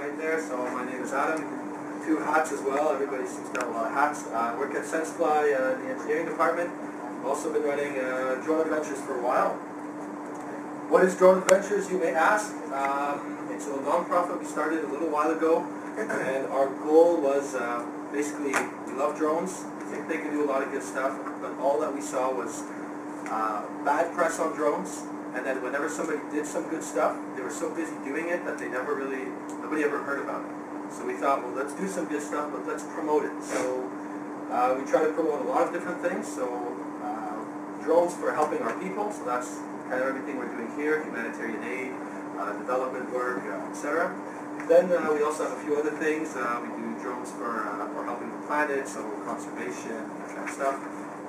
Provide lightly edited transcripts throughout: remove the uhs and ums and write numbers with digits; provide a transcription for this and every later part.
right there. So my name is Adam. Two hats as well. Everybody seems to have a lot of hats. I work at SenseFly in the engineering department. I've also been running Drone Adventures for a while. What is Drone Adventures, you may ask? It's a non-profit we started a little while ago, and our goal was basically, we love drones. We think they can do a lot of good stuff, but all that we saw was bad press on drones. And then whenever somebody did some good stuff, they were so busy doing it that nobody ever heard about it. So we thought, well, let's do some good stuff, but let's promote it. So we try to promote a lot of different things. So drones for helping our people, so that's kind of everything we're doing here, humanitarian aid, development work, etc. Then we also have a few other things. We do drones for helping the planet, so conservation, that kind of stuff.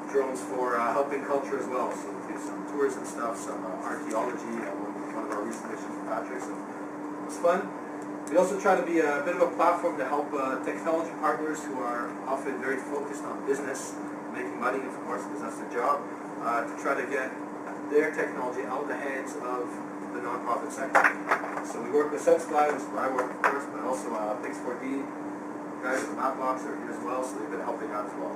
Drones for helping culture as well, so we do some tours and stuff, some archaeology, one of our recent missions with Patrick, so it was fun. We also try to be a bit of a platform to help technology partners who are often very focused on business, making money, of course, because that's their job, to try to get their technology out of the hands of the nonprofit sector. So we work with SenseFly, which is where I work, of course, but also Pix4D, guys from Mapbox are here as well, so they've been helping out as well.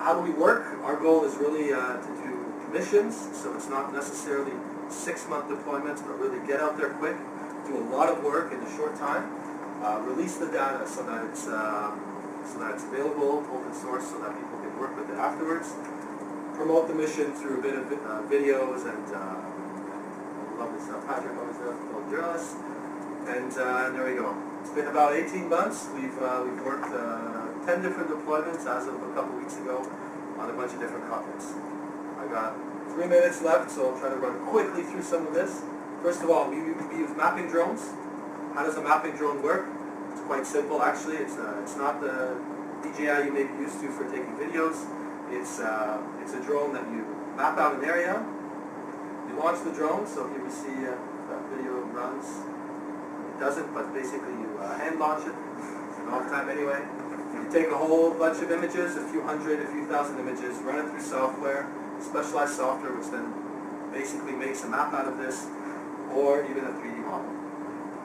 How do we work? Our goal is really to do missions, so it's not necessarily 6-month deployments, but really get out there quick, do a lot of work in a short time, release the data so that it's available, open source, so that people can work with it afterwards, promote the mission through a bit of videos and lovely stuff. Patrick always does, fellow journalists, and there we go. It's been about 18 months. We've worked 10 different deployments as of a couple weeks ago on a bunch of different continents. I got 3 minutes left, so I'll try to run quickly through some of this. First of all, we use mapping drones. How does a mapping drone work? It's quite simple, actually. It's not the DJI you may be used to for taking videos. It's a drone that you map out an area. You launch the drone, so here we see that video runs. It doesn't, but basically you hand launch it. All the time anyway. You take a whole bunch of images, a few hundred, a few thousand images, run it through software, specialized software, which then basically makes a map out of this, or even a 3D model.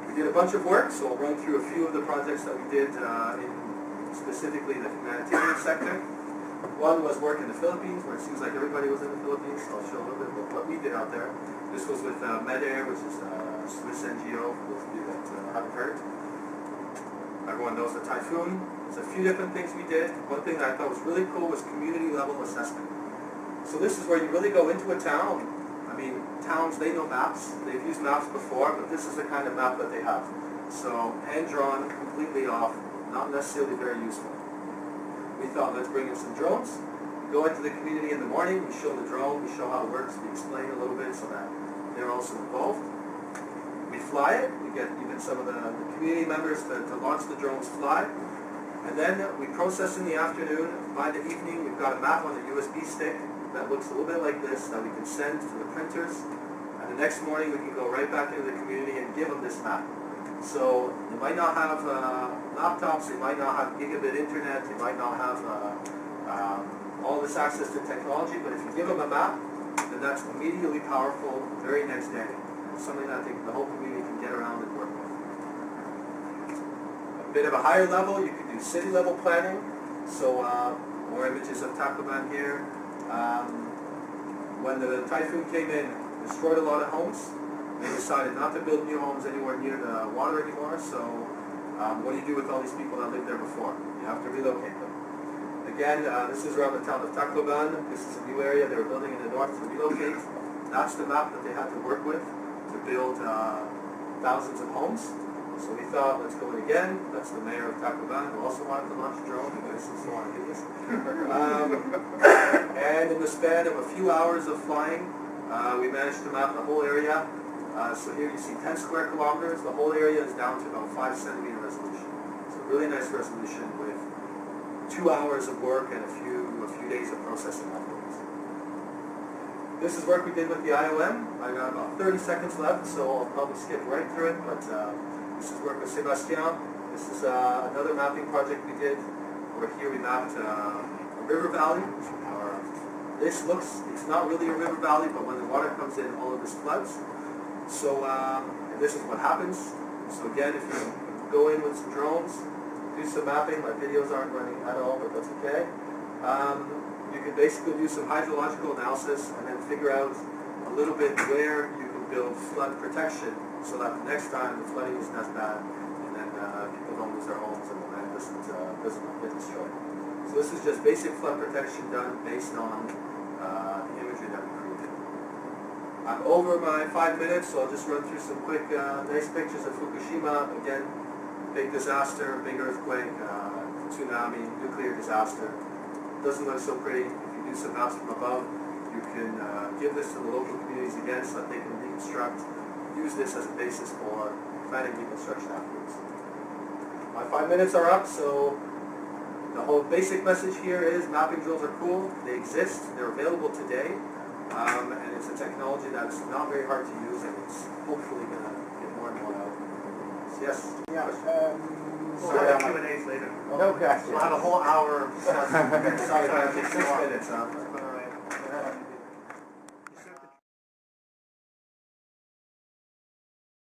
We did a bunch of work, so I'll run through a few of the projects that we did in specifically the humanitarian sector. One was work in the Philippines, where it seems like everybody was in the Philippines, so I'll show a little bit of what we did out there. This was with MedAir, which is a Swiss NGO, for those of you that haven't heard. Everyone knows the typhoon. There's a few different things we did. One thing that I thought was really cool was community level assessment. So this is where you really go into a town. I mean, towns, they know maps. They've used maps before, but this is the kind of map that they have. So hand-drawn, completely off, not necessarily very useful. We thought, let's bring in some drones. We go into the community in the morning, we show the drone, we show how it works, we explain a little bit so that they're also involved. We fly it, we get even some of the community members to launch the drones fly. And then we process in the afternoon. By the evening, we've got a map on a USB stick that looks a little bit like this that we can send to the printers. And the next morning, we can go right back into the community and give them this map. So they might not have laptops, they might not have gigabit internet, they might not have all this access to technology, but if you give them a map, then that's immediately powerful very next day. It's something that I think the whole community can get around and work with. A bit of a higher level, you could do city level planning. So more images of Tacloban here. When the typhoon came in, destroyed a lot of homes. They decided not to build new homes anywhere near the water anymore, so what do you do with all these people that lived there before? You have to relocate them. Again, this is around the town of Tacloban. This is a new area they were building in the north to relocate. That's the map that they had to work with to build thousands of homes. So we thought, let's go in again. That's the mayor of Tacloban, who also wanted to launch a drone. You guys still want to do this. And in the span of a few hours of flying, we managed to map the whole area. So here you see 10 square kilometers. The whole area is down to about 5 centimeter resolution. So really nice resolution with 2 hours of work and a few days of processing afterwards. This is work we did with the IOM. I got about 30 seconds left, so I'll probably skip right through it. But this is work with Sebastian. This is another mapping project we did. Over here we mapped a river valley. It's not really a river valley, but when the water comes in, all of this floods. So this is what happens. So again, if you go in with some drones, do some mapping, my videos aren't running at all, but that's okay. You can basically do some hydrological analysis and then figure out a little bit where you can build flood protection so that the next time the flooding isn't as bad and then people don't lose their homes and the land doesn't get destroyed. So this is just basic flood protection done based on the imagery that we created. I'm over my 5 minutes, so I'll just run through some quick, nice pictures of Fukushima. Again, big disaster, big earthquake, tsunami, nuclear disaster. Doesn't look so pretty. If you do some maps from above, you can give this to the local communities again so that they can reconstruct, use this as a basis for planning reconstruction afterwards. My 5 minutes are up, so the whole basic message here is mapping drills are cool, they exist, they're available today, and it's a technology that's not very hard to use and it's hopefully going to get more and more out. So yes? Yeah, We'll have Q&As later. no questions. We'll have a whole hour. Sorry, I have 6 minutes.